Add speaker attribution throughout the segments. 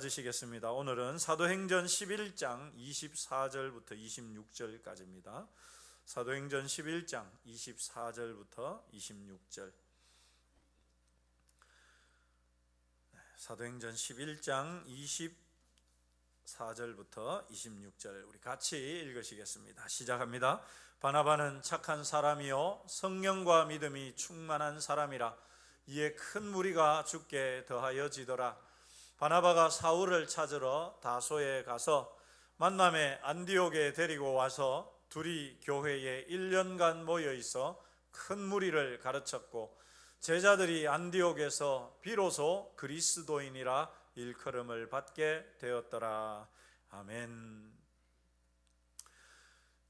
Speaker 1: 주시겠습니다. 오늘은 사도행전 11장 24절부터 26절까지입니다. 사도행전 11장 24절부터 26절. 사도행전 11장 24절부터 26절 우리 같이 읽으시겠습니다. 시작합니다. 바나바는 착한 사람이요 성령과 믿음이 충만한 사람이라 이에 큰 무리가 주께 더하여지더라. 바나바가 사울을 찾으러 다소에 가서 만남에 안디옥에 데리고 와서 둘이 교회에 1년간 모여 있어 큰 무리를 가르쳤고 제자들이 안디옥에서 비로소 그리스도인이라 일컬음을 받게 되었더라. 아멘.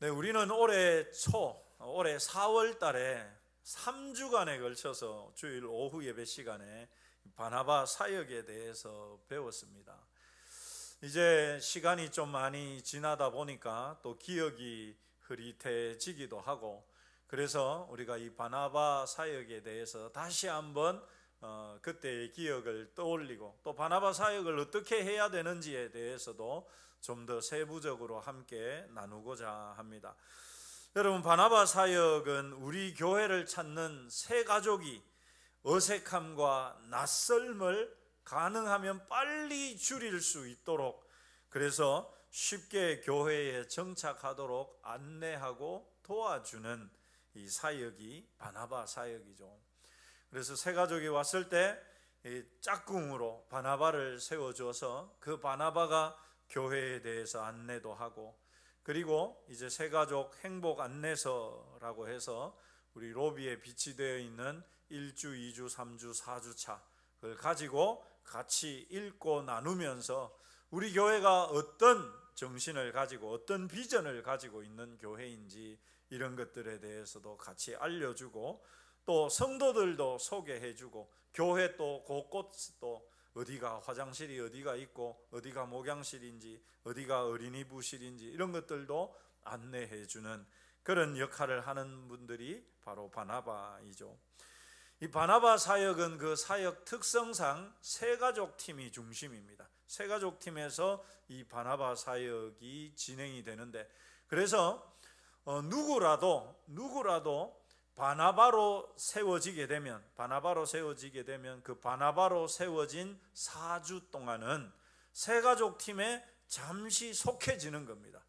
Speaker 1: 네, 우리는 올해 4월 달에 3주간에 걸쳐서 주일 오후 예배 시간에 바나바 사역에 대해서 배웠습니다. 이제 시간이 좀 많이 지나다 보니까 또 기억이 흐릿해지기도 하고, 그래서 우리가 이 바나바 사역에 대해서 다시 한번 그때의 기억을 떠올리고 또 바나바 사역을 어떻게 해야 되는지에 대해서도 좀 더 세부적으로 함께 나누고자 합니다. 여러분, 바나바 사역은 우리 교회를 찾는 새 가족이 어색함과 낯설음을 가능하면 빨리 줄일 수 있도록, 그래서 쉽게 교회에 정착하도록 안내하고 도와주는 이 사역이 바나바 사역이죠. 그래서 새 가족이 왔을 때 짝꿍으로 바나바를 세워줘서 그 바나바가 교회에 대해서 안내도 하고, 그리고 이제 새 가족 행복 안내서라고 해서 우리 로비에 비치되어 있는 1주, 2주, 3주, 4주차 그걸 가지고 같이 읽고 나누면서 우리 교회가 어떤 정신을 가지고 어떤 비전을 가지고 있는 교회인지 이런 것들에 대해서도 같이 알려주고, 또 성도들도 소개해주고, 교회 또 곳곳 또 어디가 화장실이 어디가 있고 어디가 목양실인지 어디가 어린이부실인지 이런 것들도 안내해주는 그런 역할을 하는 분들이 바로 바나바이죠. 이 바나바 사역은 그 사역 특성상 새가족 팀이 중심입니다. 새가족 팀에서 이 바나바 사역이 진행이 되는데, 그래서 누구라도 바나바로 세워지게 되면 그 바나바로 세워진 4주 동안은 새가족 팀에 잠시 속해지는 겁니다.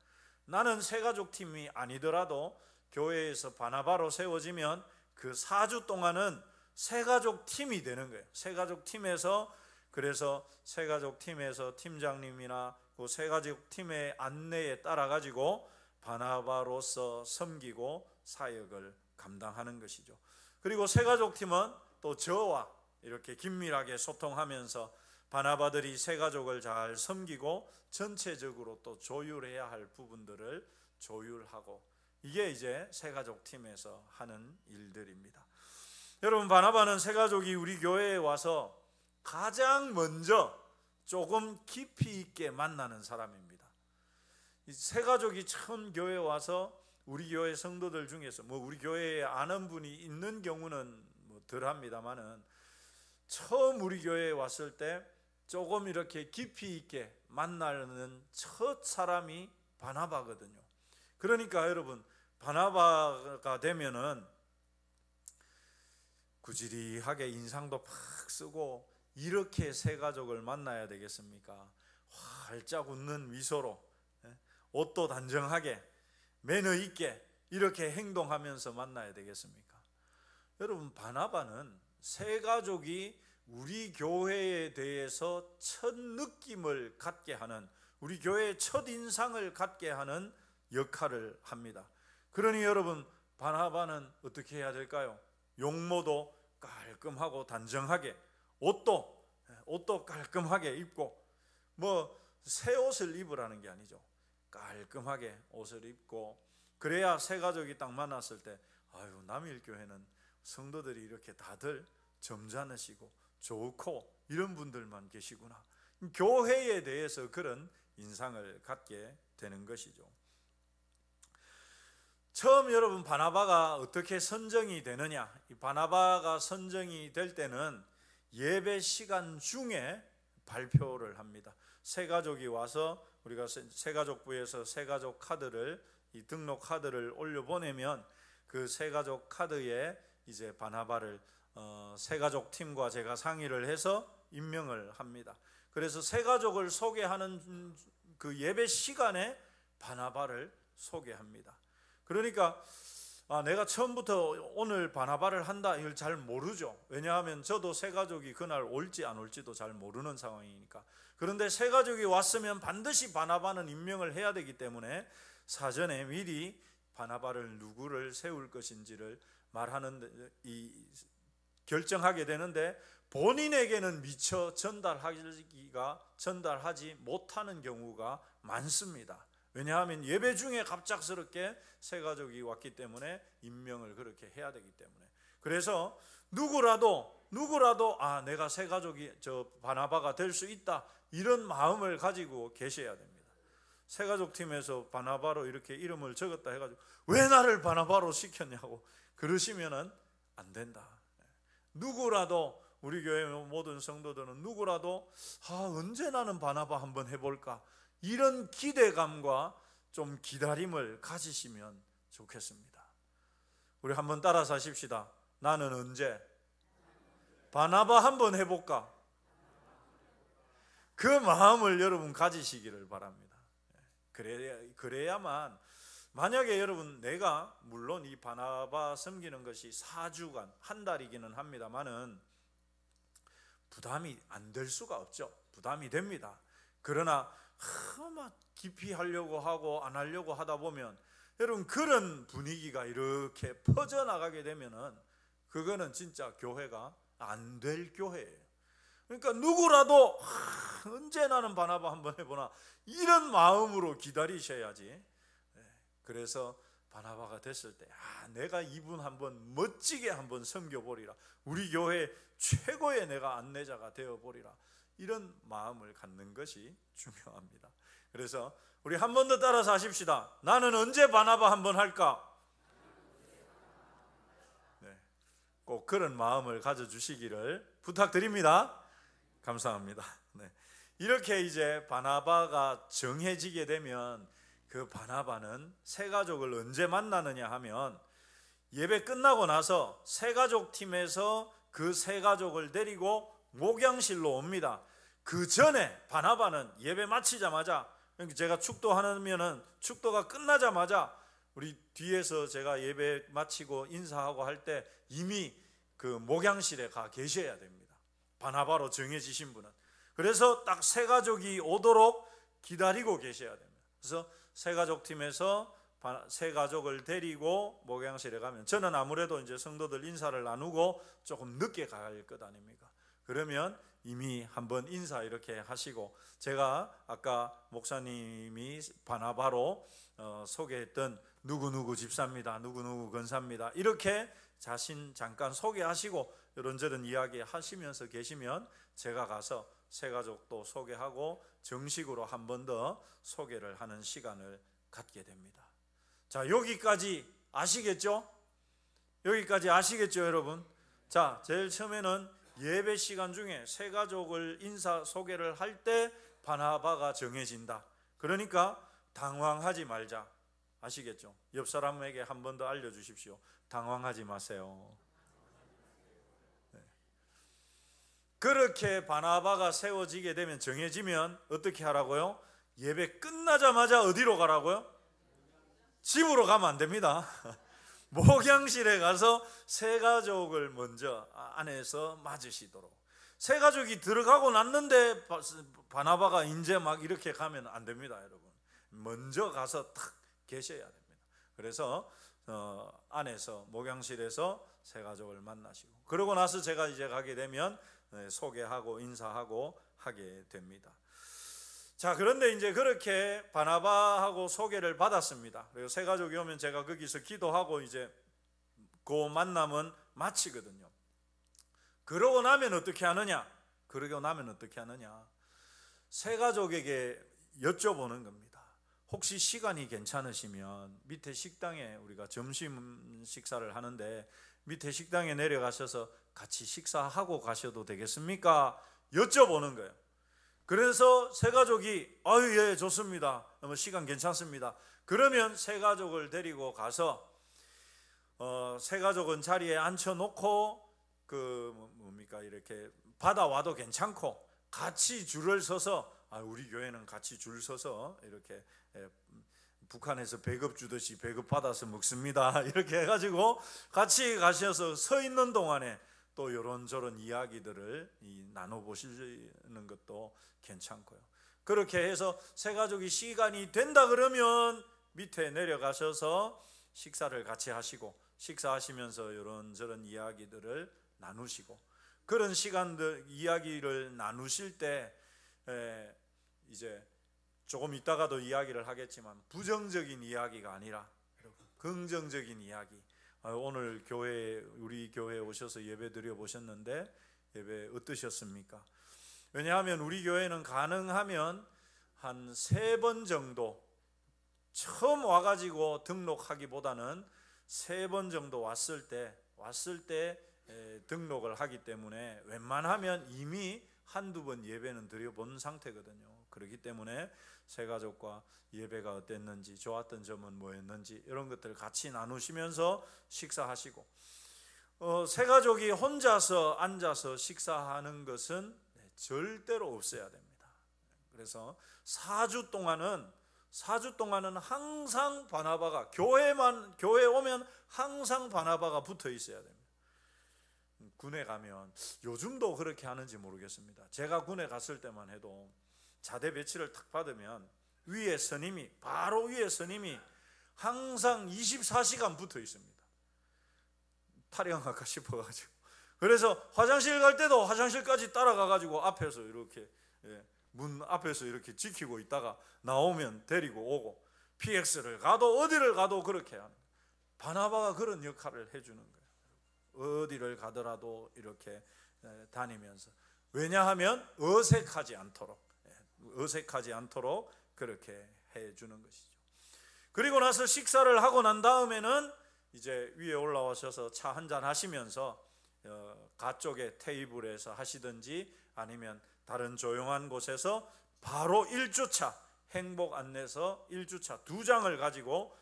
Speaker 1: 나는 새가족 팀이 아니더라도 교회에서 바나바로 세워지면 그 4주 동안은 새가족 팀이 되는 거예요. 새가족 팀에서, 그래서 새가족 팀에서 팀장님이나 그 새가족 팀의 안내에 따라 가지고 바나바로서 섬기고 사역을 감당하는 것이죠. 그리고 새가족 팀은 또 저와 이렇게 긴밀하게 소통하면서 바나바들이 새가족을 잘 섬기고 전체적으로 또 조율해야 할 부분들을 조율하고, 이게 이제 새가족 팀에서 하는 일들입니다. 여러분, 바나바는 새가족이 우리 교회에 와서 가장 먼저 조금 깊이 있게 만나는 사람입니다. 이 새가족이 처음 교회에 와서 우리 교회 성도들 중에서 우리 교회에 아는 분이 있는 경우는 덜합니다만은, 처음 우리 교회에 왔을 때 조금 이렇게 깊이 있게 만나는 첫 사람이 바나바거든요. 그러니까 여러분, 바나바가 되면은 구지리하게 인상도 팍 쓰고 이렇게 새 가족을 만나야 되겠습니까? 활짝 웃는 미소로, 옷도 단정하게 매너 있게 이렇게 행동하면서 만나야 되겠습니까? 여러분, 바나바는 새 가족이 우리 교회에 대해서 첫 느낌을 갖게 하는, 우리 교회의 첫 인상을 갖게 하는 역할을 합니다. 그러니 여러분, 바나바는 어떻게 해야 될까요? 용모도 깔끔하고 단정하게, 옷도 깔끔하게 입고, 새 옷을 입으라는 게 아니죠. 깔끔하게 옷을 입고, 그래야 새 가족이 딱 만났을 때, 아유, 남일교회는 성도들이 이렇게 다들 점잖으시고 좋고 이런 분들만 계시구나, 교회에 대해서 그런 인상을 갖게 되는 것이죠. 처음 여러분, 바나바가 어떻게 선정이 되느냐, 이 바나바가 선정이 될 때는 예배 시간 중에 발표를 합니다. 새가족이 와서 우리가 새가족부에서 새가족 카드를, 이 등록 카드를 올려 보내면 그 새가족 카드에 이제 바나바를 새가족 팀과 제가 상의를 해서 임명을 합니다. 그래서 새가족을 소개하는 그 예배 시간에 바나바를 소개합니다. 그러니까 내가 처음부터 오늘 바나바를 한다 이걸 잘 모르죠. 왜냐하면 저도 새가족이 그날 올지 안 올지도 잘 모르는 상황이니까. 그런데 새가족이 왔으면 반드시 바나바는 임명을 해야 되기 때문에 사전에 미리 바나바를 누구를 세울 것인지를 말하는 결정하게 되는데, 본인에게는 미처 전달하지 못하는 경우가 많습니다. 왜냐하면 예배 중에 갑작스럽게 새가족이 왔기 때문에 임명을 그렇게 해야 되기 때문에. 그래서 누구라도 내가 새가족이 바나바가 될 수 있다, 이런 마음을 가지고 계셔야 됩니다. 새가족 팀에서 바나바로 이렇게 이름을 적었다 해가지고 왜 나를 바나바로 시켰냐고 그러시면은 안 된다. 누구라도, 우리 교회 모든 성도들은 누구라도 언제 나는 바나바 한번 해볼까, 이런 기대감과 좀 기다림을 가지시면 좋겠습니다. 우리 한번 따라서 하십시다. 나는 언제 바나바 한번 해볼까? 그 마음을 여러분 가지시기를 바랍니다. 그래야만, 만약에 여러분 내가 물론 이 바나바 섬기는 것이 4주간 한 달이기는 합니다만은 부담이 안 될 수가 없죠. 부담이 됩니다. 그러나 막 깊이 하려고 하고 안 하려고 하다 보면 여러분 그런 분위기가 이렇게 퍼져나가게 되면은 그거는 진짜 교회가 안 될 교회예요. 그러니까 누구라도 언제 나는 바나바 한번 해보나, 이런 마음으로 기다리셔야지. 그래서 바나바가 됐을 때 내가 이분 한번 멋지게 한번 섬겨보리라, 우리 교회 최고의 내가 안내자가 되어보리라, 이런 마음을 갖는 것이 중요합니다. 그래서 우리 한 번 더 따라서 하십시다. 나는 언제 바나바 한번 할까? 꼭 그런 마음을 가져주시기를 부탁드립니다. 감사합니다. 이렇게 이제 바나바가 정해지게 되면 그 바나바는 새가족을 언제 만나느냐 하면, 예배 끝나고 나서 새가족 팀에서 그 새가족을 데리고 목양실로 옵니다. 그 전에 바나바는 예배 마치자마자, 제가 축도하면은 축도가 끝나자마자 우리 뒤에서 제가 예배 마치고 인사하고 할 때 이미 그 목양실에 가 계셔야 됩니다. 바나바로 정해지신 분은. 그래서 딱 새가족이 오도록 기다리고 계셔야 됩니다. 그래서 새가족 팀에서 새가족을 데리고 목양실에 가면, 저는 아무래도 이제 성도들 인사를 나누고 조금 늦게 갈 것 아닙니까? 그러면 이미 한번 인사 이렇게 하시고, 제가 아까 목사님이 바나바로 소개했던 누구누구 집사입니다, 누구누구 권사입니다, 이렇게 자신 잠깐 소개하시고 이런저런 이야기 하시면서 계시면 제가 가서 새가족도 소개하고 정식으로 한 번 더 소개를 하는 시간을 갖게 됩니다. 자, 여기까지 아시겠죠? 여기까지 아시겠죠, 여러분? 자, 제일 처음에는 예배 시간 중에 새가족을 인사 소개를 할 때 바나바가 정해진다. 그러니까 당황하지 말자. 아시겠죠? 옆 사람에게 한 번 더 알려주십시오. 당황하지 마세요. 그렇게 바나바가 세워지게 되면, 정해지면 어떻게 하라고요? 예배 끝나자마자 어디로 가라고요? 집으로 가면 안 됩니다. 목양실에 가서 새가족을 먼저 안에서 맞으시도록. 새가족이 들어가고 났는데 바나바가 이제 막 이렇게 가면 안 됩니다, 여러분. 먼저 가서 탁 계셔야 됩니다. 그래서 안에서 목양실에서 새가족을 만나시고, 그러고 나서 제가 이제 가게 되면 소개하고 인사하고 하게 됩니다. 자, 그런데 이제 그렇게 바나바하고 소개를 받았습니다. 그리고 새가족이 오면 제가 거기서 기도하고 이제 그 만남은 마치거든요. 그러고 나면 어떻게 하느냐? 새가족에게 여쭤보는 겁니다. 혹시 시간이 괜찮으시면 밑에 식당에, 우리가 점심 식사를 하는데 밑에 식당에 내려가셔서 같이 식사하고 가셔도 되겠습니까? 여쭤보는 거예요. 그래서 새 가족이 아유 예 좋습니다. 시간 괜찮습니다. 그러면 새 가족을 데리고 가서 새 가족은 자리에 앉혀놓고 뭡니까 이렇게 받아와도 괜찮고 같이 줄을 서서 우리 교회는 같이 줄 서서 이렇게 북한에서 배급 주듯이 배급 받아서 먹습니다. 이렇게 해가지고 같이 가셔서 서 있는 동안에 또 이런저런 이야기들을 나눠보시는 것도 괜찮고요. 그렇게 해서 새 가족이 시간이 된다 그러면 밑에 내려가셔서 식사를 같이 하시고 식사하시면서 이런저런 이야기들을 나누시고 그런 시간들 이야기를 나누실 때 이제 조금 이따가도 이야기를 하겠지만 부정적인 이야기가 아니라 긍정적인 이야기. 오늘 우리 교회에 오셔서 예배 드려 보셨는데 예배 어떠셨습니까? 왜냐하면 우리 교회는 가능하면 한 3번 정도 처음 와가지고 등록하기보다는 3번 정도 왔을 때 등록을 하기 때문에 웬만하면 이미 한두 번 예배는 드려본 상태거든요. 그렇기 때문에 새가족과 예배가 어땠는지 좋았던 점은 뭐였는지 이런 것들을 같이 나누시면서 식사하시고 새가족이 혼자서 앉아서 식사하는 것은 절대로 없어야 됩니다. 그래서 4주 동안은 항상 바나바가 교회 오면 항상 바나바가 붙어 있어야 됩니다. 군에 가면 요즘도 그렇게 하는지 모르겠습니다. 제가 군에 갔을 때만 해도 자대 배치를 탁 받으면 바로 위에 선임이 항상 24시간 붙어 있습니다. 탈영할까 싶어가지고. 그래서 화장실 갈 때도 화장실까지 따라가가지고 앞에서 이렇게 문 앞에서 이렇게 지키고 있다가 나오면 데리고 오고 PX를 가도 어디를 가도 그렇게 하는 거예요. 바나바가 그런 역할을 해주는 거예요. 어디를 가더라도 이렇게 다니면서 왜냐하면 어색하지 않도록 그렇게 해주는 것이죠. 그리고 나서 식사를 하고 난 다음에는 이제 위에 올라오셔서 차 한잔 하시면서 가쪽에 테이블에서 하시든지 아니면 다른 조용한 곳에서 바로 1주차 행복 안내서 1주차 2장을 가지고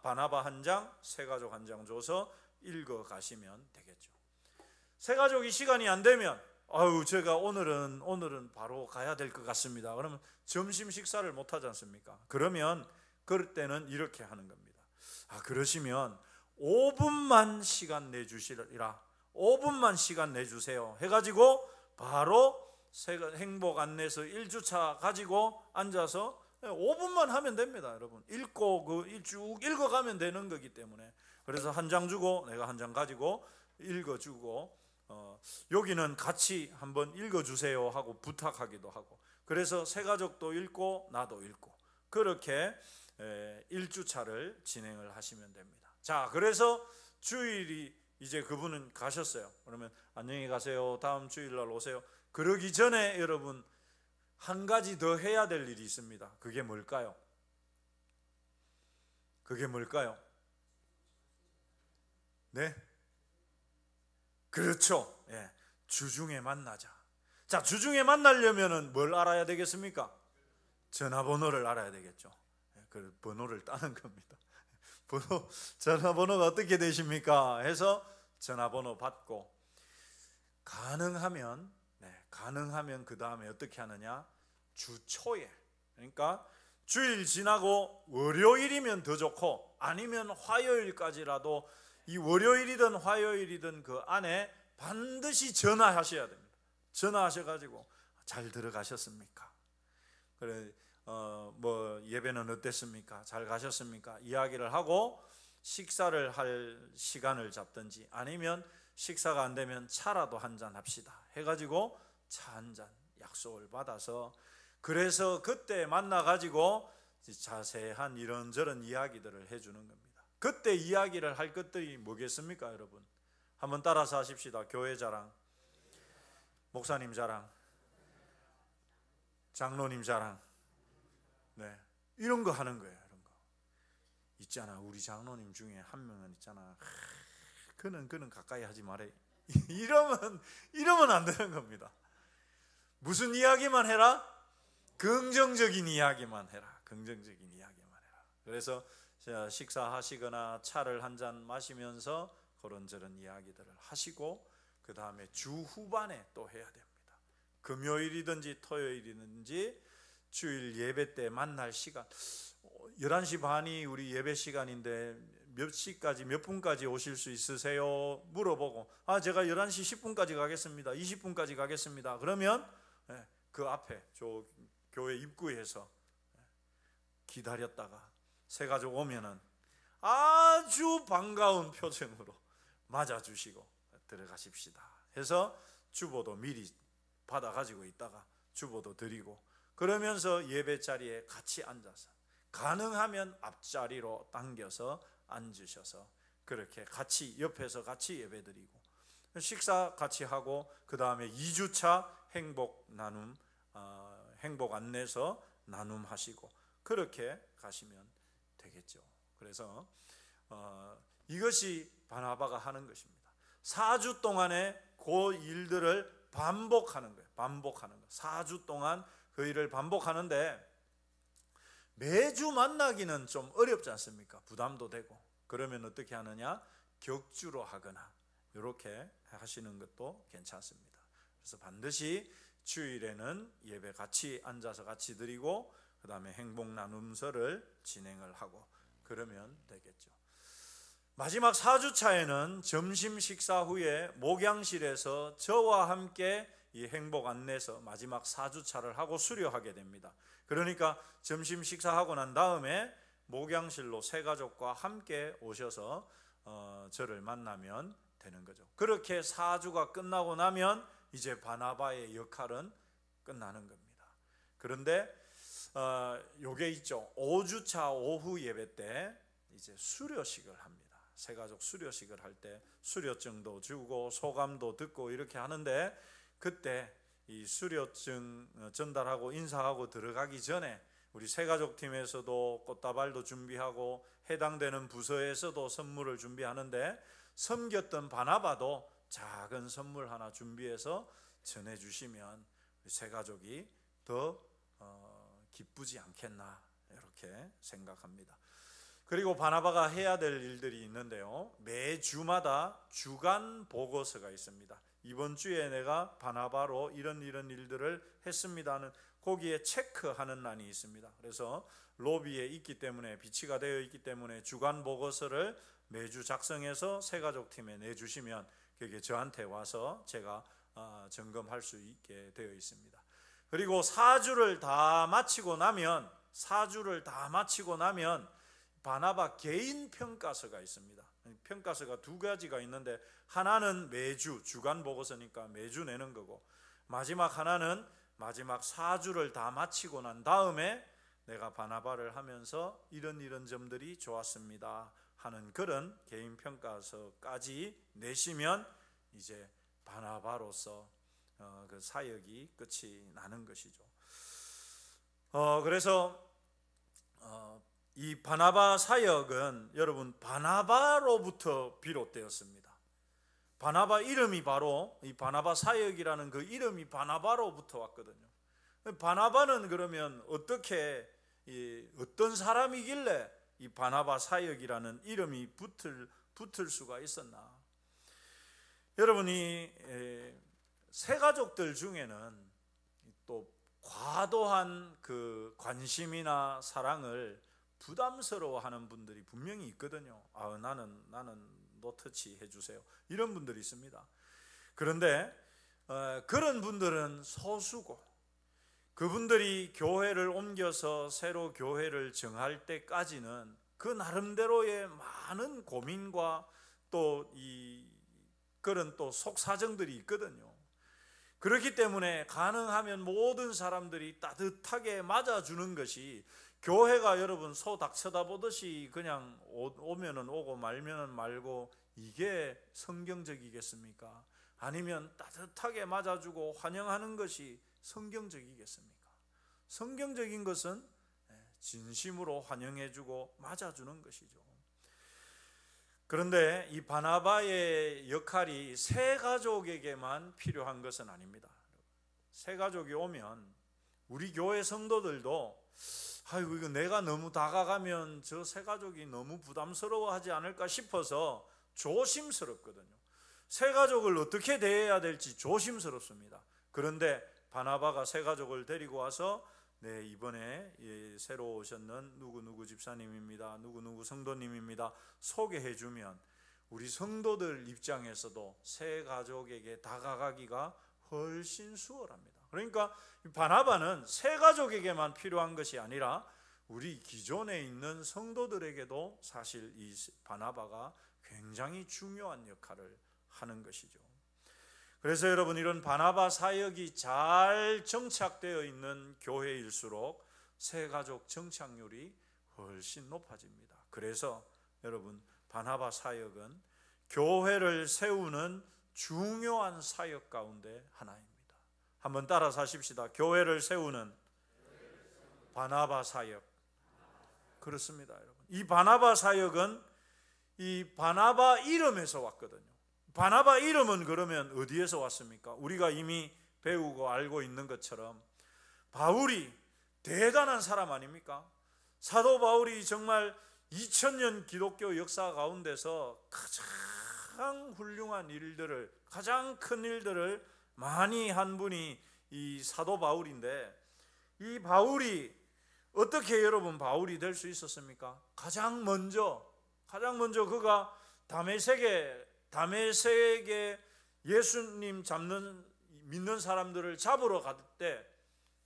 Speaker 1: 바나바 1장, 새가족 1장 줘서 읽어 가시면 되겠죠. 새가족이 시간이 안 되면 제가 오늘은 바로 가야 될 것 같습니다. 그러면 점심 식사를 못 하지 않습니까? 그럴 때는 이렇게 하는 겁니다. 그러시면 5분만 시간 내주시리라. 5분만 시간 내주세요. 해가지고 바로 행복 안내서 1주차 가지고 앉아서 5분만 하면 됩니다. 여러분 읽고 쭉 읽어가면 되는 거기 때문에 그래서 한 장 주고 내가 한 장 가지고 읽어주고 여기는 같이 한번 읽어주세요 하고 부탁하기도 하고 그래서 새가족도 읽고 나도 읽고 그렇게 1주차를 진행을 하시면 됩니다. 자, 그래서 주일이 이제 그분은 가셨어요. 그러면 안녕히 가세요. 다음 주일날 오세요. 그러기 전에 여러분 한 가지 더 해야 될 일이 있습니다. 그게 뭘까요? 네? 그렇죠. 주중에 만나자. 자, 주중에 만나려면은 뭘 알아야 되겠습니까? 전화번호를 알아야 되겠죠. 그 번호를 따는 겁니다. 전화번호가 어떻게 되십니까? 해서 전화번호 받고 가능하면 그 다음에 어떻게 하느냐? 주 초에 그러니까 주일 지나고 월요일이면 더 좋고 아니면 화요일까지라도 이 월요일이든 화요일이든 그 안에 반드시 전화하셔야 됩니다. 전화하셔가지고 잘 들어가셨습니까? 그래 예배는 어땠습니까? 잘 가셨습니까? 이야기를 하고 식사를 할 시간을 잡든지 아니면 식사가 안 되면 차라도 한잔 합시다 해가지고 차 한잔 약속을 받아서 그래서 그때 만나가지고 자세한 이런저런 이야기들을 해주는 겁니다. 그때 이야기를 할 것들이 뭐겠습니까, 여러분? 한번 따라서 하십시다. 교회 자랑, 목사님 자랑, 장로님 자랑, 이런 거 하는 거예요. 이런 거 있잖아. 우리 장로님 중에 한 명은 있잖아. 그는 가까이 하지 말아요. 이러면 안 되는 겁니다. 무슨 이야기만 해라? 긍정적인 이야기만 해라. 긍정적인 이야기만 해라. 그래서 식사하시거나 차를 한 잔 마시면서 그런저런 이야기들을 하시고 그 다음에 주 후반에 또 해야 됩니다. 금요일이든지 토요일이든지 주일 예배 때 만날 시간 11시 반이 우리 예배 시간인데 몇 시까지 몇 분까지 오실 수 있으세요? 물어보고 제가 11시 10분까지 가겠습니다. 20분까지 가겠습니다. 그러면 그 앞에 저 교회 입구에서 기다렸다가 새 가족 오면은 아주 반가운 표정으로 맞아주시고 들어가십시다 해서 주보도 미리 받아가지고 있다가 주보도 드리고 그러면서 예배 자리에 같이 앉아서 가능하면 앞자리로 당겨서 앉으셔서 그렇게 같이 옆에서 같이 예배드리고 식사 같이 하고 그 다음에 2주차 행복 나눔 행복 안내서 나눔하시고 그렇게 가시면 되겠죠. 그래서 이것이 바나바가 하는 것입니다. 4주 동안에 그 일들을 반복하는 거예요. 반복하는 거. 4주 동안 그 일을 반복하는데 매주 만나기는 좀 어렵지 않습니까? 부담도 되고. 그러면 어떻게 하느냐? 격주로 하거나 이렇게 하시는 것도 괜찮습니다. 그래서 반드시 주일에는 예배 같이 앉아서 같이 드리고 그 다음에 행복 나눔서를 진행을 하고 그러면 되겠죠. 마지막 4주차에는 점심 식사 후에 목양실에서 저와 함께 이 행복 안내서 마지막 4주차를 하고 수료하게 됩니다. 그러니까 점심 식사하고 난 다음에 목양실로 새 가족과 함께 오셔서 저를 만나면 되는 거죠. 그렇게 4주가 끝나고 나면 이제 바나바의 역할은 끝나는 겁니다. 그런데 요게 있죠. 5주차 오후 예배 때 이제 수료식을 합니다. 새 가족 수료식을 할 때 수료증도 주고 소감도 듣고 이렇게 하는데 그때 이 수료증 전달하고 인사하고 들어가기 전에 우리 새 가족 팀에서도 꽃다발도 준비하고 해당되는 부서에서도 선물을 준비하는데 섬겼던 바나바도 작은 선물 하나 준비해서 전해주시면 새 가족이 더 기쁘지 않겠나 이렇게 생각합니다. 그리고 바나바가 해야 될 일들이 있는데요. 매주마다 주간 보고서가 있습니다. 이번 주에 내가 바나바로 이런 일들을 했습니다는 거기에 체크하는欄이 있습니다. 그래서 로비에 있기 때문에 비치가 되어 있기 때문에 주간 보고서를 매주 작성해서 새가족팀에 내주시면 그게 저한테 와서 제가 점검할 수 있게 되어 있습니다. 그리고 4주를 다 마치고 나면 바나바 개인 평가서가 있습니다. 평가서가 두 가지가 있는데 하나는 매주 주간 보고서니까 매주 내는 거고 마지막 하나는 마지막 4주를 다 마치고 난 다음에 내가 바나바를 하면서 이런 점들이 좋았습니다 하는 그런 개인 평가서까지 내시면 이제 바나바로서 그 사역이 끝이 나는 것이죠. 그래서 이 바나바 사역은 여러분 바나바로부터 비롯되었습니다. 바나바 이름이 바로 이 바나바 사역이라는 그 이름이 바나바로부터 왔거든요. 바나바는 그러면 어떻게 어떤 사람이길래 이 바나바 사역이라는 이름이 붙을 수가 있었나? 여러분이 새 가족들 중에는 또 과도한 그 관심이나 사랑을 부담스러워하는 분들이 분명히 있거든요. 나는 노터치 해주세요. 이런 분들이 있습니다. 그런데 그런 분들은 소수고 그분들이 교회를 옮겨서 새로 교회를 정할 때까지는 그 나름대로의 많은 고민과 또 그런 또 속사정들이 있거든요. 그렇기 때문에 가능하면 모든 사람들이 따뜻하게 맞아주는 것이 교회가 여러분 소 닭 쳐다보듯이 그냥 오면은 오고 말면은 말고 이게 성경적이겠습니까? 아니면 따뜻하게 맞아주고 환영하는 것이 성경적이겠습니까? 성경적인 것은 진심으로 환영해주고 맞아주는 것이죠. 그런데 이 바나바의 역할이 새 가족에게만 필요한 것은 아닙니다. 새 가족이 오면 우리 교회 성도들도 아이고 이거 내가 너무 다가가면 저 새 가족이 너무 부담스러워하지 않을까 싶어서 조심스럽거든요. 새 가족을 어떻게 대해야 될지 조심스럽습니다. 그런데 바나바가 새 가족을 데리고 와서 네, 이번에 새로 오셨는 누구누구 집사님입니다, 누구누구 성도님입니다 소개해주면 우리 성도들 입장에서도 새 가족에게 다가가기가 훨씬 수월합니다. 그러니까 바나바는 새 가족에게만 필요한 것이 아니라 우리 기존에 있는 성도들에게도 사실 이 바나바가 굉장히 중요한 역할을 하는 것이죠. 그래서 여러분, 이런 바나바 사역이 잘 정착되어 있는 교회일수록 새 가족 정착률이 훨씬 높아집니다. 그래서 여러분, 바나바 사역은 교회를 세우는 중요한 사역 가운데 하나입니다. 한번 따라서 하십시다. 교회를 세우는 바나바 사역. 그렇습니다, 여러분. 이 바나바 사역은 이 바나바 이름에서 왔거든요. 바나바 이름은 그러면 어디에서 왔습니까? 우리가 이미 배우고 알고 있는 것처럼 바울이 대단한 사람 아닙니까? 사도 바울이 정말 2000년 기독교 역사 가운데서 가장 훌륭한 일들을, 가장 큰 일들을 많이 한 분이 이 사도 바울인데, 이 바울이 어떻게 여러분 바울이 될 수 있었습니까? 가장 먼저 그가 다메섹에 예수님 믿는 사람들을 잡으러 갈 때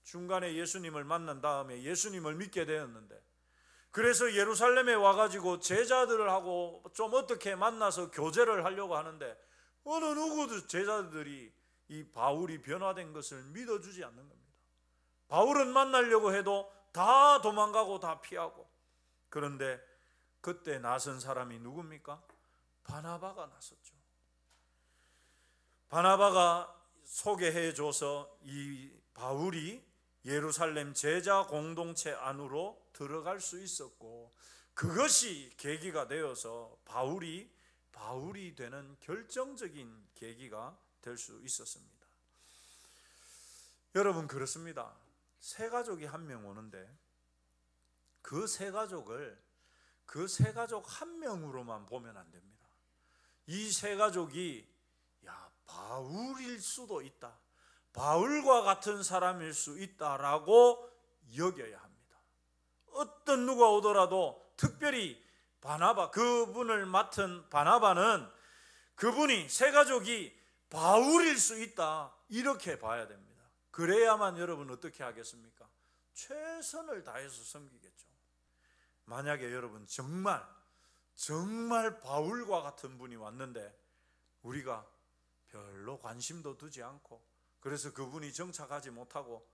Speaker 1: 중간에 예수님을 만난 다음에 예수님을 믿게 되었는데, 그래서 예루살렘에 와가지고 제자들을 하고 좀 어떻게 만나서 교제를 하려고 하는데 어느 누구도 제자들이 이 바울이 변화된 것을 믿어주지 않는 겁니다. 바울은 만나려고 해도 다 도망가고 다 피하고. 그런데 그때 나선 사람이 누굽니까? 바나바가 나섰죠. 바나바가 소개해줘서 이 바울이 예루살렘 제자 공동체 안으로 들어갈 수 있었고, 그것이 계기가 되어서 바울이 되는 결정적인 계기가 될 수 있었습니다. 여러분, 그렇습니다. 새 가족이 한 명 오는데 그 새 가족 한 명으로만 보면 안 됩니다. 이 새 가족이 바울일 수도 있다, 바울과 같은 사람일 수 있다라고 여겨야 합니다. 어떤 누가 오더라도 특별히 바나바, 그분을 맡은 바나바는 그분이, 새 가족이 바울일 수 있다, 이렇게 봐야 됩니다. 그래야만 여러분 어떻게 하겠습니까? 최선을 다해서 섬기겠죠. 만약에 여러분 정말 바울과 같은 분이 왔는데 우리가 별로 관심도 두지 않고, 그래서 그분이 정착하지 못하고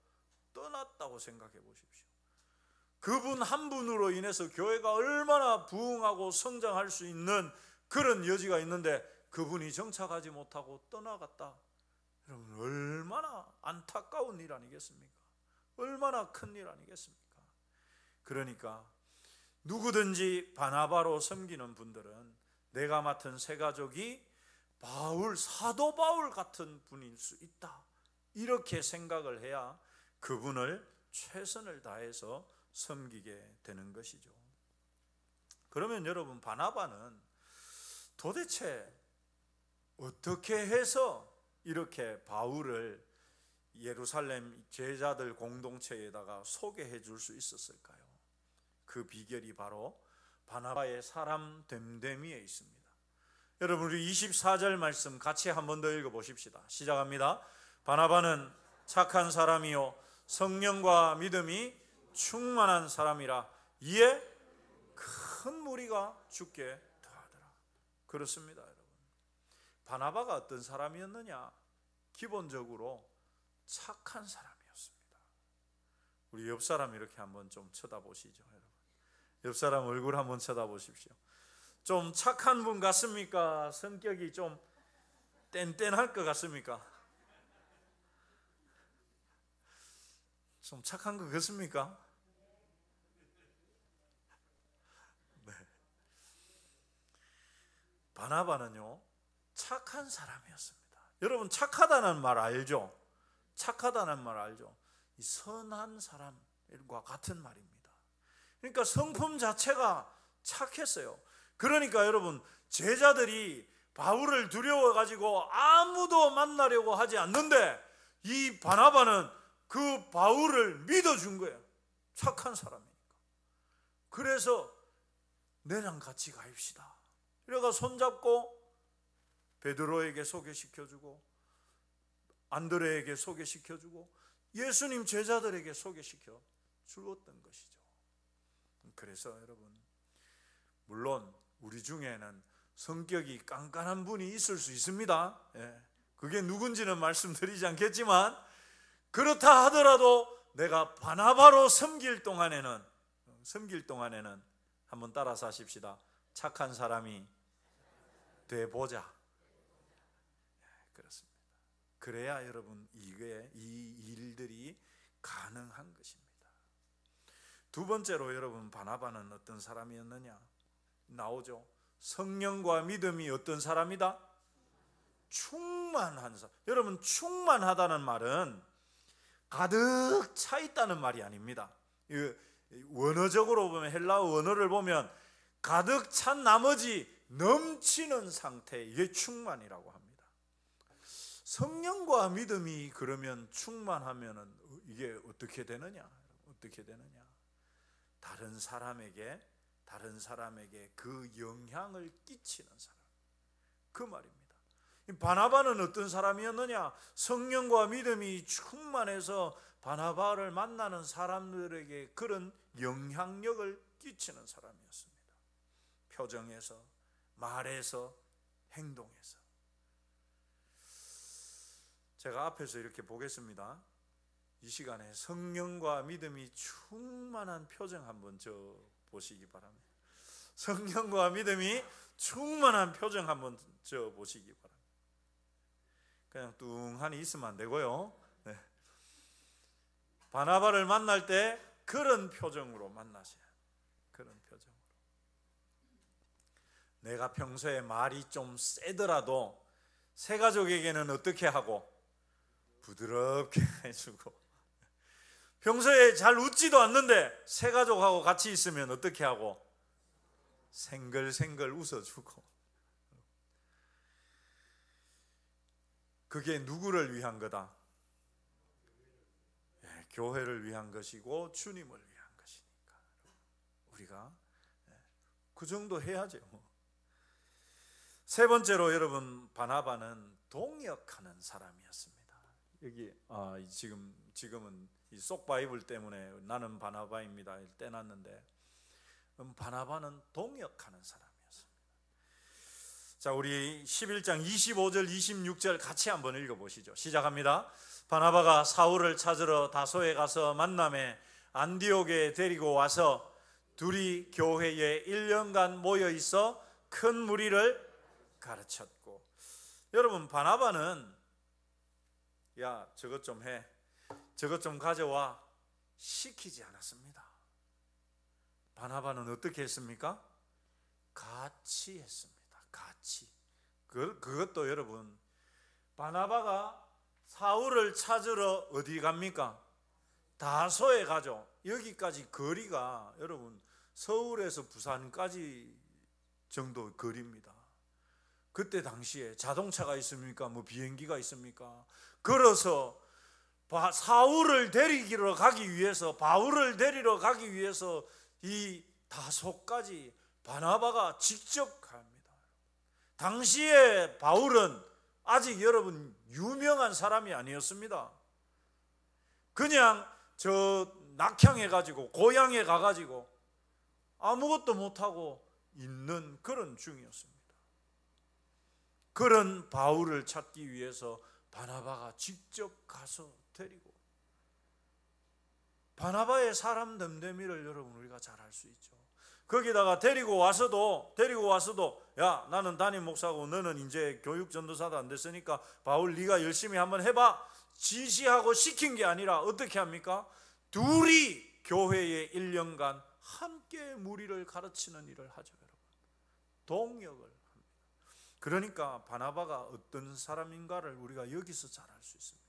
Speaker 1: 떠났다고 생각해 보십시오. 그분 한 분으로 인해서 교회가 얼마나 부흥하고 성장할 수 있는 그런 여지가 있는데 그분이 정착하지 못하고 떠나갔다. 여러분, 얼마나 안타까운 일 아니겠습니까? 얼마나 큰 일 아니겠습니까? 그러니까 누구든지 바나바로 섬기는 분들은 내가 맡은 새 가족이 사도 바울 같은 분일 수 있다, 이렇게 생각을 해야 그분을 최선을 다해서 섬기게 되는 것이죠. 그러면 여러분, 바나바는 도대체 어떻게 해서 이렇게 바울을 예루살렘 제자들 공동체에다가 소개해 줄 수 있었을까요? 그 비결이 바로 바나바의 사람 됨됨이에 있습니다. 여러분, 우리 24절 말씀 같이 한 번 더 읽어보십시다. 시작합니다. 바나바는 착한 사람이요 성령과 믿음이 충만한 사람이라 이에 큰 무리가 죽게 더하더라. 그렇습니다, 여러분. 바나바가 어떤 사람이었느냐? 기본적으로 착한 사람이었습니다. 우리 옆 사람 이렇게 한번 좀 쳐다보시죠, 여러분. 옆 사람 얼굴 한번 쳐다보십시오. 좀 착한 분 같습니까? 성격이 좀 뗀뗀할 것 같습니까? 좀 착한 것 같습니까? 네. 바나바는요, 착한 사람이었습니다. 여러분, 착하다는 말 알죠? 착하다는 말 알죠? 이 선한 사람과 같은 말입니다. 그러니까 성품 자체가 착했어요. 그러니까 여러분, 제자들이 바울을 두려워가지고 아무도 만나려고 하지 않는데 이 바나바는 그 바울을 믿어준 거예요. 착한 사람이니까. 그래서 내랑 같이 가입시다. 이래가 손잡고 베드로에게 소개시켜주고 안드레에게 소개시켜주고 예수님 제자들에게 소개시켜 주었던 것이죠. 그래서 여러분, 물론 우리 중에는 성격이 깐깐한 분이 있을 수 있습니다. 그게 누군지는 말씀드리지 않겠지만, 그렇다 하더라도 내가 바나바로 섬길 동안에는 한번 따라서 하십시다. 착한 사람이 돼보자. 그렇습니다. 그래야 여러분 이 일들이 가능한 것입니다. 두 번째로 여러분, 바나바는 어떤 사람이었느냐 나오죠. 성령과 믿음이 어떤 사람이다? 충만한 사람. 여러분, 충만하다는 말은 가득 차 있다는 말이 아닙니다. 원어적으로 보면, 헬라어 원어를 보면 가득 찬 나머지 넘치는 상태, 이게 충만이라고 합니다. 성령과 믿음이 그러면 충만하면은 이게 어떻게 되느냐? 다른 사람에게 그 영향을 끼치는 사람, 그 말입니다. 바나바는 어떤 사람이었느냐? 성령과 믿음이 충만해서 바나바를 만나는 사람들에게 그런 영향력을 끼치는 사람이었습니다. 표정에서, 말에서, 행동에서. 제가 앞에서 이렇게 보겠습니다. 이 시간에 성령과 믿음이 충만한 표정 한번 보시기 바랍니다. 성령과 믿음이 충만한 표정 한번 보시기 바랍니다. 그냥 뚱하니 있으면 안 되고요. 네. 바나바를 만날 때 그런 표정으로 만나셔야 해요. 그런 표정으로. 내가 평소에 말이 좀 세더라도 새 가족에게는 어떻게 하고? 부드럽게 해주고, 평소에 잘 웃지도 않는데 새 가족하고 같이 있으면 어떻게 하고? 생글생글 웃어주고. 그게 누구를 위한 거다? 교회를 위한 것이고 주님을 위한 것이니까 우리가 그 정도 해야죠. 세 번째로 여러분, 바나바는 동역하는 사람이었습니다. 여기 지금은 이 속 바이블 때문에 나는 바나바입니다 떼놨는데, 바나바는 동역하는 사람이었습니다. 자, 우리 11장 25절 26절 같이 한번 읽어보시죠. 시작합니다. 바나바가 사울을 찾으러 다소에 가서 만남에 안디옥에 데리고 와서 둘이 교회에 1년간 모여 있어 큰 무리를 가르쳤고. 여러분, 바나바는 야, 저것 좀 해, 저것 좀 가져와 시키지 않았습니다. 바나바는 어떻게 했습니까? 같이 했습니다. 같이. 그것도 여러분, 바나바가 사울을 찾으러 어디 갑니까? 다소에 가죠. 여기까지 거리가 여러분 서울에서 부산까지 정도 거리입니다. 그때 당시에 자동차가 있습니까? 뭐 비행기가 있습니까? 걸어서 사울을 데리러 가기 위해서, 바울을 데리러 가기 위해서 이 다소까지 바나바가 직접 갑니다. 당시에 바울은 아직 여러분 유명한 사람이 아니었습니다. 그냥 저 낙향해가지고 고향에 가가지고 아무것도 못하고 있는 그런 중이었습니다. 그런 바울을 찾기 위해서 바나바가 직접 가서 데리고, 바나바의 사람 됨됨이를 여러분 우리가 잘 알 수 있죠. 거기다가 데리고 와서도 야, 나는 담임 목사고 너는 이제 교육 전도사도 안 됐으니까 바울 네가 열심히 한번 해봐 지시하고 시킨 게 아니라 어떻게 합니까? 둘이 교회에 1년간 함께 무리를 가르치는 일을 하죠. 여러분, 동역을 합니다. 그러니까 바나바가 어떤 사람인가를 우리가 여기서 잘 알 수 있습니다.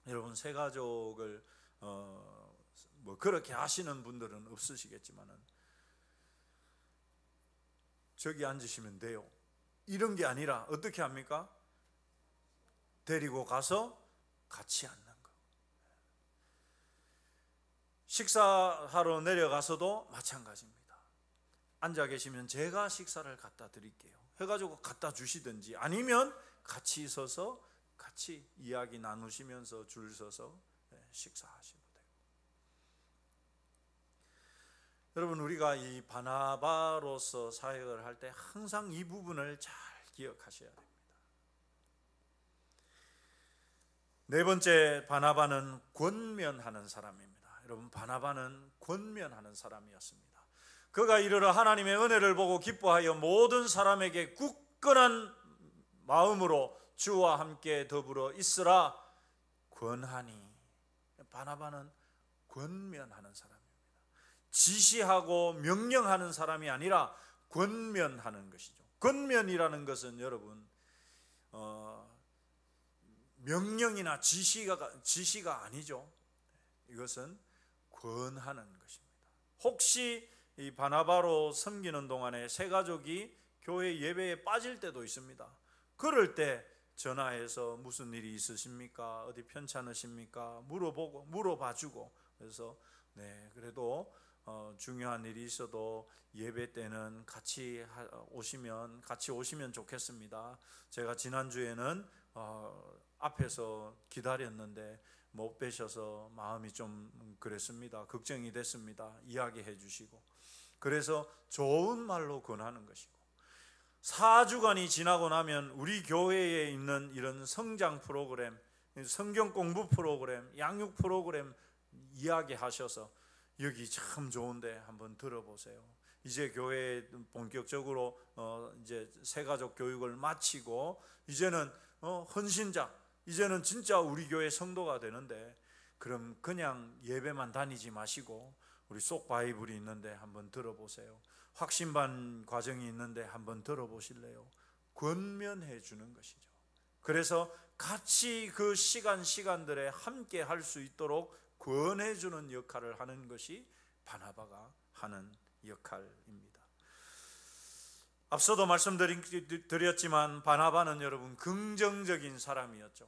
Speaker 1: 여러분 새가족을 뭐 그렇게 하시는 분들은 없으시겠지만은 저기 앉으시면 돼요. 이런 게 아니라 어떻게 합니까? 데리고 가서 같이 앉는 거. 식사하러 내려가서도 마찬가지입니다. 앉아 계시면 제가 식사를 갖다 드릴게요 해가지고 갖다 주시든지, 아니면 같이 서서 같이 이야기 나누시면서 줄 서서 식사하시면 돼요. 여러분, 우리가 이 바나바로서 사역을 할 때 항상 이 부분을 잘 기억하셔야 됩니다. 네 번째, 바나바는 권면하는 사람입니다. 여러분, 바나바는 권면하는 사람이었습니다. 그가 이르러 하나님의 은혜를 보고 기뻐하여 모든 사람에게 굳건한 마음으로 주와 함께 더불어 있으라 권하니. 바나바는 권면하는 사람입니다. 지시하고 명령하는 사람이 아니라 권면하는 것이죠. 권면이라는 것은 여러분 명령이나 지시가 아니죠. 이것은 권하는 것입니다. 혹시 이 바나바로 섬기는 동안에 새 가족이 교회 예배에 빠질 때도 있습니다. 그럴 때 전화해서 무슨 일이 있으십니까? 어디 편찮으십니까? 물어봐주고, 그래서 그래도 중요한 일이 있어도 예배 때는 같이 오시면 좋겠습니다. 제가 지난주에는 앞에서 기다렸는데 못 뵈셔서 마음이 좀 그랬습니다. 걱정이 됐습니다. 이야기해 주시고, 그래서 좋은 말로 권하는 것이고, 4주간이 지나고 나면 우리 교회에 있는 이런 성장 프로그램, 성경 공부 프로그램, 양육 프로그램 이야기하셔서 여기 참 좋은데 한번 들어보세요. 이제 교회에 본격적으로 이제 새가족 교육을 마치고 이제는 헌신자, 이제는 진짜 우리 교회 성도가 되는데, 그럼 그냥 예배만 다니지 마시고 우리 속 바이블이 있는데 한번 들어보세요. 확신반 과정이 있는데 한번 들어보실래요? 권면해 주는 것이죠. 그래서 같이 그 시간들에 함께 할 수 있도록 권해 주는 역할을 하는 것이 바나바가 하는 역할입니다. 앞서도 말씀드렸지만 바나바는 여러분 긍정적인 사람이었죠.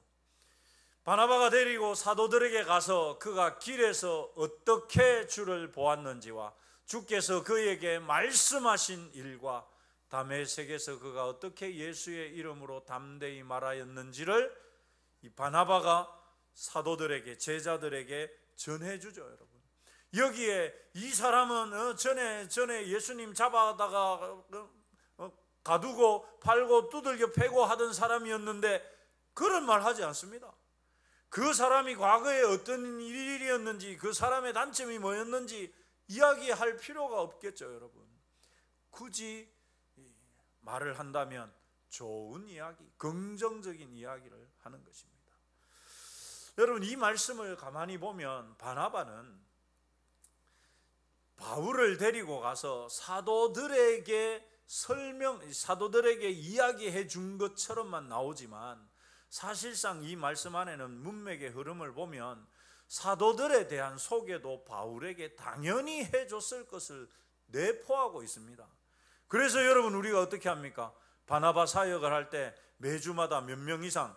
Speaker 1: 바나바가 데리고 사도들에게 가서 그가 길에서 어떻게 주를 보았는지와 주께서 그에게 말씀하신 일과 다메섹에서 그가 어떻게 예수의 이름으로 담대히 말하였는지를 이 바나바가 사도들에게, 제자들에게 전해주죠. 여러분, 여기에 이 사람은 전에 예수님 잡아다가 가두고 팔고 두들겨 패고 하던 사람이었는데 그런 말 하지 않습니다. 그 사람이 과거에 어떤 일이었는지, 그 사람의 단점이 뭐였는지 이야기할 필요가 없겠죠. 여러분, 굳이 말을 한다면 좋은 이야기, 긍정적인 이야기를 하는 것입니다. 여러분, 이 말씀을 가만히 보면 바나바는 바울을 데리고 가서 사도들에게 이야기해 준 것처럼만 나오지만, 사실상 이 말씀 안에는 문맥의 흐름을 보면 사도들에 대한 소개도 바울에게 당연히 해줬을 것을 내포하고 있습니다. 그래서 여러분, 우리가 어떻게 합니까? 바나바 사역을 할 때 매주마다 몇 명 이상,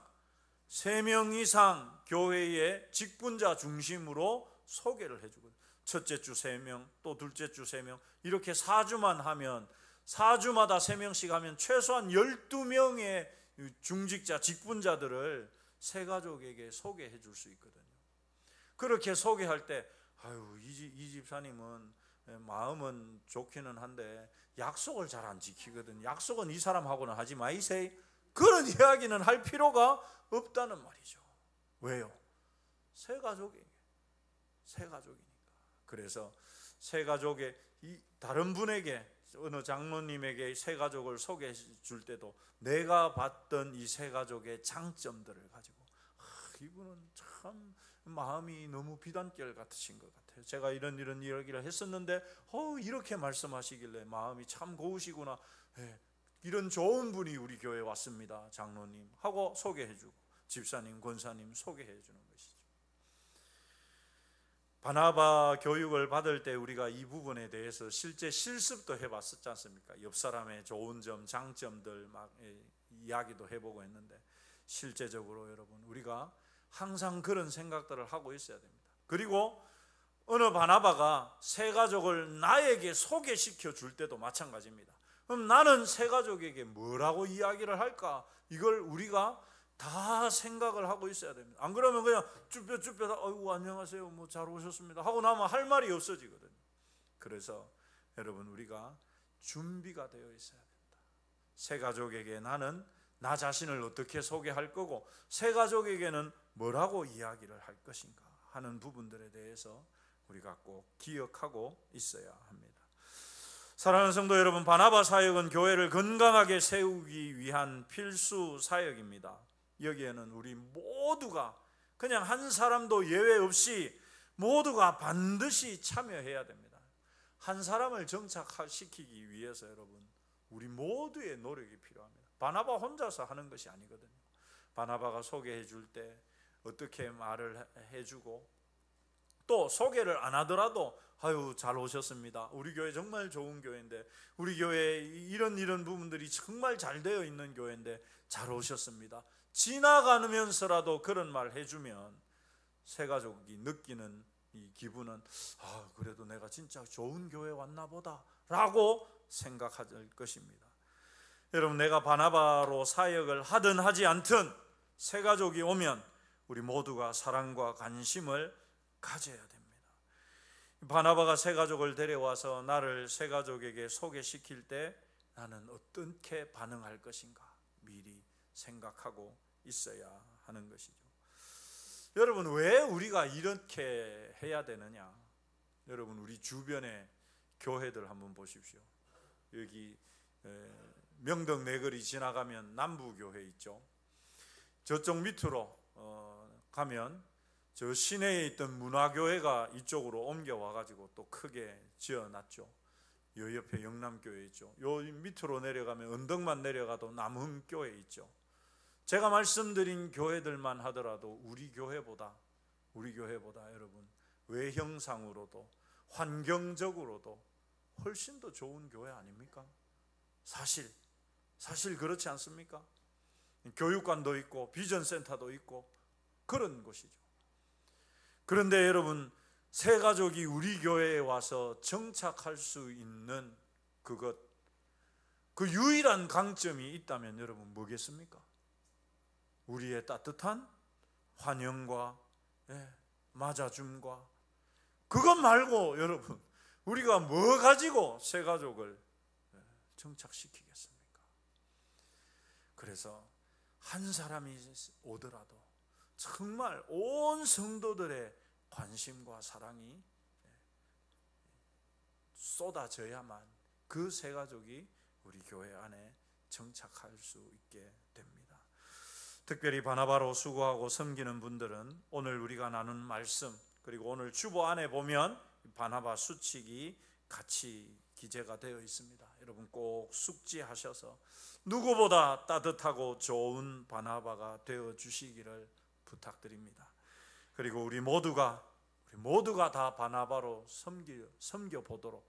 Speaker 1: 3명 이상 교회의 직분자 중심으로 소개를 해주거든요. 첫째 주 3명, 또 둘째 주 3명, 이렇게 4주만 하면 4주마다 3명씩 하면 최소한 12명의 중직자, 직분자들을 새가족에게 소개해 줄 수 있거든요. 그렇게 소개할 때 이 집사님은 마음은 좋기는 한데 약속을 잘 안 지키거든. 약속은 이 사람하고는 하지 마이세요. 그런 이야기는 할 필요가 없다는 말이죠. 왜요? 새가족이니까. 그래서 새가족의 다른 분에게, 어느 장로님에게 새가족을 소개해 줄 때도 내가 봤던 이 새가족의 장점들을 가지고 이분은 참 마음이 너무 비단결 같으신 것 같아요. 제가 이런 이야기를 했었는데 이렇게 말씀하시길래 마음이 참 고우시구나. 이런 좋은 분이 우리 교회에 왔습니다. 장로님 하고 소개해주고, 집사님, 권사님 소개해 주는 것이죠. 바나바 교육을 받을 때 우리가 이 부분에 대해서 실제 실습도 해봤었지 않습니까? 옆 사람의 좋은 점, 장점들 막 이야기도 해보고 했는데, 실제적으로 여러분 우리가 항상 그런 생각들을 하고 있어야 됩니다. 그리고 어느 바나바가 새 가족을 나에게 소개시켜 줄 때도 마찬가지입니다. 그럼 나는 새 가족에게 뭐라고 이야기를 할까? 이걸 우리가 다 생각을 하고 있어야 됩니다. 안 그러면 그냥 쭈뼛쭈뼛 아이고 안녕하세요 뭐 잘 오셨습니다 하고 나면 할 말이 없어지거든요. 그래서 여러분 우리가 준비가 되어 있어야 됩니다. 새 가족에게 나는 나 자신을 어떻게 소개할 거고 새 가족에게는 뭐라고 이야기를 할 것인가 하는 부분들에 대해서 우리가 꼭 기억하고 있어야 합니다. 사랑하는 성도 여러분, 바나바 사역은 교회를 건강하게 세우기 위한 필수 사역입니다. 여기에는 우리 모두가 그냥 한 사람도 예외 없이 모두가 반드시 참여해야 됩니다. 한 사람을 정착시키기 위해서 여러분 우리 모두의 노력이 필요합니다. 바나바 혼자서 하는 것이 아니거든요. 바나바가 소개해 줄 때 어떻게 말을 해주고 또 소개를 안 하더라도 아유 잘 오셨습니다. 우리 교회 정말 좋은 교회인데 우리 교회에 이런 부분들이 정말 잘 되어 있는 교회인데 잘 오셨습니다. 지나가면서라도 그런 말 해주면 새 가족이 느끼는 이 기분은 아 그래도 내가 진짜 좋은 교회 왔나 보다 라고 생각할 것입니다. 여러분 내가 바나바로 사역을 하든 하지 않든 새 가족이 오면 우리 모두가 사랑과 관심을 가져야 됩니다. 바나바가 새 가족을 데려와서 나를 새 가족에게 소개시킬 때 나는 어떻게 반응할 것인가 미리 생각하고 있어야 하는 것이죠. 여러분 왜 우리가 이렇게 해야 되느냐? 여러분 우리 주변의 교회들 한번 보십시오. 여기 명덕 내거리 지나가면 남부교회 있죠. 저쪽 밑으로 가면 저 시내에 있던 문화교회가 이쪽으로 옮겨와가지고 또 크게 지어놨죠. 요 옆에 영남교회 있죠. 요 밑으로 내려가면 언덕만 내려가도 남흥교회 있죠. 제가 말씀드린 교회들만 하더라도 우리 교회보다 여러분 외형상으로도 환경적으로도 훨씬 더 좋은 교회 아닙니까? 사실 그렇지 않습니까? 교육관도 있고 비전센터도 있고 그런 곳이죠. 그런데 여러분 새 가족이 우리 교회에 와서 정착할 수 있는 그 유일한 강점이 있다면 여러분 뭐겠습니까? 우리의 따뜻한 환영과 맞아줌과 그것 말고 여러분 우리가 뭐 가지고 새 가족을 정착시키겠습니까? 그래서 한 사람이 오더라도 정말 온 성도들의 관심과 사랑이 쏟아져야만 그 새 가족이 우리 교회 안에 정착할 수 있게 됩니다. 특별히 바나바로 수고하고 섬기는 분들은 오늘 우리가 나눈 말씀 그리고 오늘 주보 안에 보면 바나바 수칙이 같이 기재가 되어 있습니다. 여러분 꼭 숙지하셔서 누구보다 따뜻하고 좋은 바나바가 되어 주시기를 부탁드립니다. 그리고 우리 모두가 다 바나바로 섬겨 보도록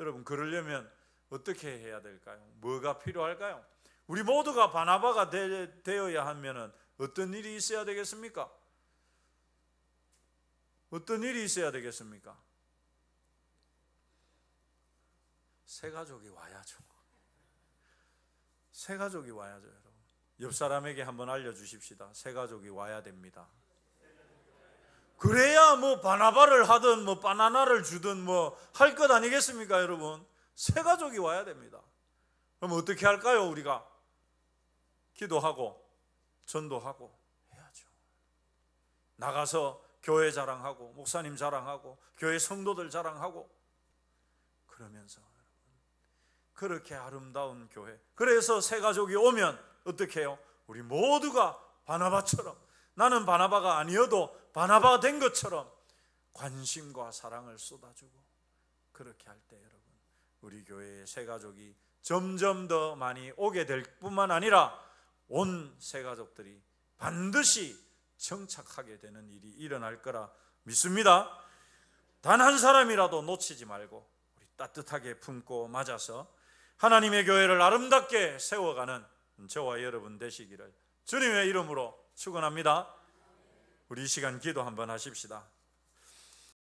Speaker 1: 여러분 그러려면 어떻게 해야 될까요? 뭐가 필요할까요? 우리 모두가 바나바가 되어야 하면은 어떤 일이 있어야 되겠습니까? 어떤 일이 있어야 되겠습니까? 새 가족이 와야죠. 새 가족이 와야죠, 여러분. 옆 사람에게 한번 알려주십시다. 새 가족이 와야 됩니다. 그래야 뭐 바나바를 하든 뭐 바나나를 주든 뭐 할 것 아니겠습니까, 여러분? 새 가족이 와야 됩니다. 그럼 어떻게 할까요, 우리가? 기도하고 전도하고 해야죠. 나가서 교회 자랑하고 목사님 자랑하고 교회 성도들 자랑하고 그러면서 그렇게 아름다운 교회. 그래서 새 가족이 오면 어떻게 해요? 우리 모두가 바나바처럼 나는 바나바가 아니어도 바나바가 된 것처럼 관심과 사랑을 쏟아주고 그렇게 할 때 여러분 우리 교회의 새 가족이 점점 더 많이 오게 될 뿐만 아니라 온 새 가족들이 반드시 정착하게 되는 일이 일어날 거라 믿습니다. 단 한 사람이라도 놓치지 말고 우리 따뜻하게 품고 맞아서 하나님의 교회를 아름답게 세워가는 저와 여러분 되시기를 주님의 이름으로 축원합니다. 우리 이 시간 기도 한번 하십시다.